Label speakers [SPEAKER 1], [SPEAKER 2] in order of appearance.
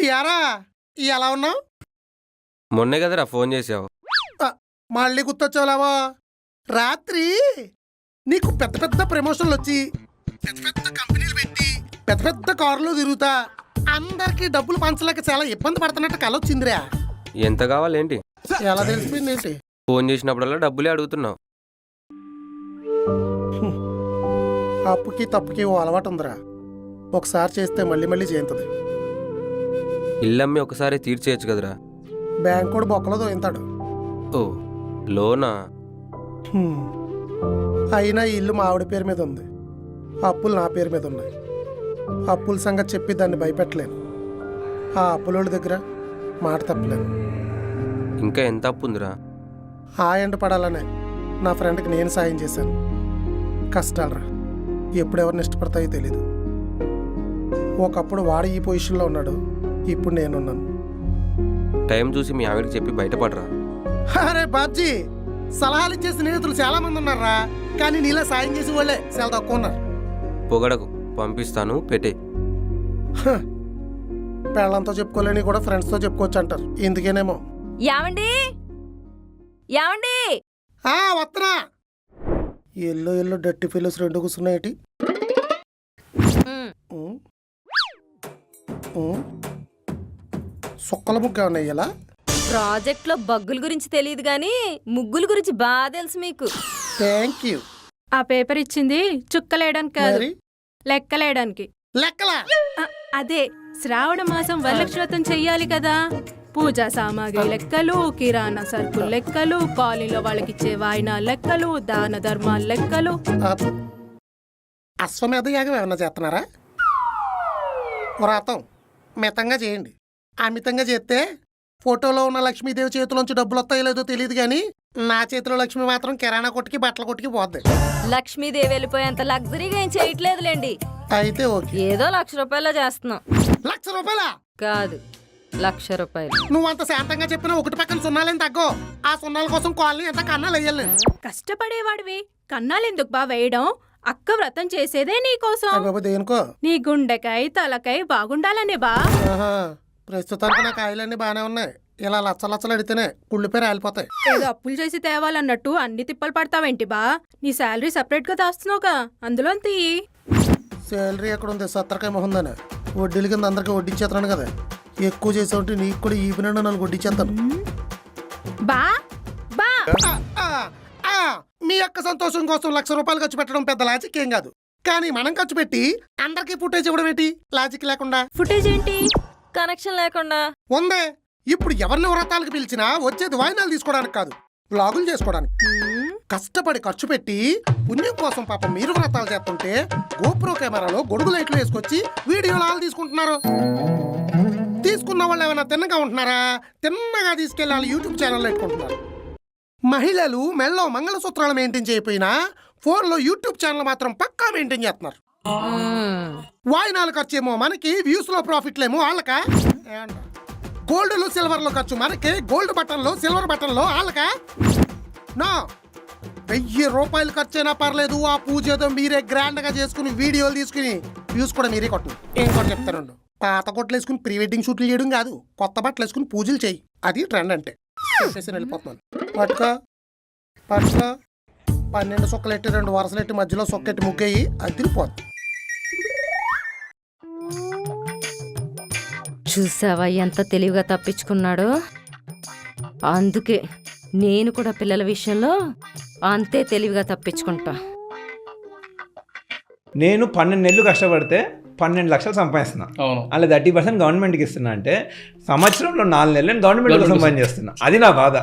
[SPEAKER 1] యారా ఎలా ఉన్నావు?
[SPEAKER 2] మొన్నే కదరా ఫోన్ చేసావు.
[SPEAKER 1] మళ్ళీ గుర్తొచ్చావులావా? రాత్రి నీకు పెద్ద పెద్ద ప్రమోషన్లు వచ్చి పెద్ద పెద్ద కంపెనీలు పెట్టి పెద్ద పెద్ద కార్లు తిరుగుతా అందరికి డబ్బులు పంచలేక చాలా ఇబ్బంది పడుతున్నట్టు కలొచ్చిందిరా.
[SPEAKER 2] ఎంత కావాలేంటి?
[SPEAKER 1] ఎలా తెలిసిపోయింది ఏంటి?
[SPEAKER 2] ఫోన్ చేసినప్పుడల్లా డబ్బులే అడుగుతున్నావు.
[SPEAKER 1] అప్పుకి తప్పుకి ఓ అలవాటు ఉందిరా. ఒకసారి చేస్తే మళ్ళీ మళ్ళీ చేయింది.
[SPEAKER 2] ఇల్లమ్మి ఒకసారి తీర్చేయచ్చు కదరా.
[SPEAKER 1] బ్యాంక్ కూడా బొక్కలో దోయింతాడు.
[SPEAKER 2] ఓ లోనా?
[SPEAKER 1] అయినా ఈ ఇల్లు మా ఆవిడ పేరు మీద ఉంది, అప్పులు నా పేరు మీద ఉన్నాయి. అప్పుల సంగతి చెప్పి దాన్ని భయపెట్టలేను. ఆ అప్పులోళ్ళ దగ్గర మాట తప్పలేను.
[SPEAKER 2] ఇంకా ఎంత అప్పు ఉందిరా?
[SPEAKER 1] ఆ ఎండ పడాలనే నా ఫ్రెండ్కి నేను సాయం చేశాను. కష్టాలరా, ఎప్పుడెవరిని ఇష్టపడతాయో తెలీదు. ఒకప్పుడు వాడు ఈ పొజిషన్లో ఉన్నాడు, ఇప్పుడు నేనున్నాను.
[SPEAKER 2] టైం చూసి మీ ఆవిడకి చెప్పి బయటపడరా.
[SPEAKER 1] అరే బాబ్జీ, సలహాలు ఇచ్చే స్నేహితులు చాలా మంది ఉన్నారా, కానీ నీలా సాయం చేసే వాళ్ళే చాలా తక్కువ ఉన్నారు.
[SPEAKER 2] పొగడకు, పంపిస్తాను, పెట్టే.
[SPEAKER 1] పేళ్ళంతో చెప్పుకోలేని కూడా ఫ్రెండ్స్తో చెప్పుకోవచ్చు అంటారు. ఎందుకేనేమో.
[SPEAKER 3] యావండి యావండి
[SPEAKER 1] వస్తున్నా. ఎల్లో డట్టి ఫీల్స్ రెండు కూర్చున్నాయి. సుక్కల ముగ్గు ఉన్నాయి. ఇలా
[SPEAKER 3] ప్రాజెక్ట్ లో బగ్గుల గురించి తెలియదు గాని ముగ్గుల గురించి బాగా తెలుసు మీకు.
[SPEAKER 1] Thank you.
[SPEAKER 4] ఆ పేపర్ ఇచ్చింది చుక్కలేయడానికి కాదు, లెక్కలేయడానికి.
[SPEAKER 1] లెక్కలా?
[SPEAKER 4] అదే శ్రావణ మాసం వరలక్ష్మి వ్రతం చెయ్యాలి కదా. పూజా సామాగ్రి లెక్కలు, కిరాణా సరుకులు లెక్కలు, కాలనీలో వాళ్ళకిచ్చే వాయినా లెక్కలు, దాన ధర్మాల లెక్కలు.
[SPEAKER 1] అశ్వమేధ యాగం ఏమన్నా చేస్తున్నారా? వ్రతం మితంగా చేయండి. అమితంగా చేస్తే ఫోటోలో ఉన్న లక్ష్మీదేవి చేతిలోంచి డబ్బులు వస్తాయో లేదో తెలియదు, కానీ నా చేతిలో లక్ష్మి మాత్రం కిరాణా కొట్టుకి బట్టల కొట్టుకి పోద్ది.
[SPEAKER 3] లక్ష్మీదేవి వెళ్ళిపోయేంత లగ్జరీగా ఏం చేయట్లేదులేండి.
[SPEAKER 1] అయితే ఓకే.
[SPEAKER 3] ఏదో 1,00,000 రూపాయలు చేస్తున్నాం.
[SPEAKER 1] 1,00,000 రూపాయలా?
[SPEAKER 3] కాదు, 1,00,000 రూపాయలు.
[SPEAKER 1] నువ్వంత శాంతంగా చెప్పినా ఒకటి పక్కన సున్నాలేం తగ్గో. ఆ సున్నాల కోసం కాలనీ ఎంత కన్నాలు వేయాలి.
[SPEAKER 4] కష్టపడేవాడివి కన్నాలెందుకు బా వేయడం? అక్క వ్రతం చేసేదే నీకోసం.
[SPEAKER 1] దేనికో?
[SPEAKER 4] నీ గుండెకాయ తలకాయ బాగుండాలనే బా.
[SPEAKER 1] ప్రస్తుతానికి నా కాయలన్నీ బాగానే ఉన్నాయి. ఇలా లచ్చలు అడితేనే కుళ్ళిపోయి రాలిపోతాయి.
[SPEAKER 4] ఏదో అప్పులు చేసి తేవాలన్నట్టు అన్ని తిప్పలు పడతావేంటి బా? నీ శాలరీ సెపరేట్ గా దాస్తున్నావుగా, అందులో తీయి.
[SPEAKER 1] శాలరీ ఎక్కడ ఉంది? సత్తరకాయ మొహందానే వడ్డీల కింద అందరికి వడ్డించేస్తాను కదా. ఎక్కువ చేసే ఉంటే నీకు కూడా ఈ పని నన్ను వడ్డించేస్తాను.
[SPEAKER 4] బా బా
[SPEAKER 1] మీ యొక్క సంతోషం కోసం 1,00,000 రూపాయలు ఖర్చు పెట్టడం పెద్ద లాజిక్ ఏం కాదు, కానీ మనం ఖర్చు పెట్టి అందరికి ఫుటేజ్ ఇవ్వడం ఏంటి లాజిక్ లేకుండా?
[SPEAKER 3] ఫుటేజ్ ఏంటి? కనెక్షన్ లేకుండా
[SPEAKER 1] ఉందే. ఇప్పుడు ఎవరిని వ్రతాలకు పిలిచినా వచ్చేది వాయినాలు తీసుకోవడానికి కాదు, వ్లాగులు చేసుకోవడానికి. కష్టపడి ఖర్చు పెట్టి పుణ్యం కోసం పాపం మీరు వ్రతాలు చేస్తుంటే గోప్రో కెమెరాలో గొడుగు లైట్లు వేసుకొచ్చి వీడియోలు ఆలు తీసుకుంటున్నారు. తీసుకున్న వాళ్ళు ఏమైనా తిన్నగా ఉంటున్నారా? తిన్నగా తీసుకెళ్ళి యూట్యూబ్ ఛానల్లో పెట్టుకుంటున్నారు. మహిళలు మెళ్ళో మంగళసూత్రాలు మెయింటైన్ చేయకపోయినా ఫోన్లో యూట్యూబ్ ఛానల్ మాత్రం పక్కా మెయింటైన్ చేస్తున్నారు. వాయినాలు ఖర్చు ఏమో మనకి, వ్యూస్ లో ప్రాఫిట్లేమో వాళ్ళకా? గోల్డ్లో సిల్వర్లో ఖర్చు మనకి, గోల్డ్ బటన్లో సిల్వర్ బటన్లో వాళ్ళకా? నా 1,000 రూపాయలు ఖర్చు అయినా పర్లేదు, ఆ పూజ ఏదో మీరే గ్రాండ్ గా చేసుకుని వీడియోలు తీసుకుని వ్యూస్ కూడా మీరే కొట్టండి. ఇంకోటి చెప్తానండి, పాత కొట్లు వేసుకుని ప్రీ వెడ్డింగ్ షూట్లు చేయడం కాదు, కొత్త బట్టలు వేసుకుని పూజలు చేయి. అది ట్రెండ్ అంటే. వెళ్ళిపోతున్నాను. పట్టుకో 12 సుక్కలెట్టి 2 వరసలెట్టి మధ్యలో సొక్కెట్టి ముగ్గేయి, అది పోద్ది.
[SPEAKER 3] చూసావా ఎంత తెలివిగా తప్పించుకున్నాడో? అందుకే నేను కూడా పిల్లల విషయంలో అంతే తెలివిగా తప్పించుకుంటా.
[SPEAKER 5] నేను 12 నెలలు కష్టపడితే 12 లక్షలు సంపాదిస్తున్నా. అలా 30% గవర్నమెంట్కి ఇస్తున్నా అంటే సంవత్సరంలో 4 నెలలు గవర్నమెంట్ సంపాదించేస్తున్నా. అది నా బాధ.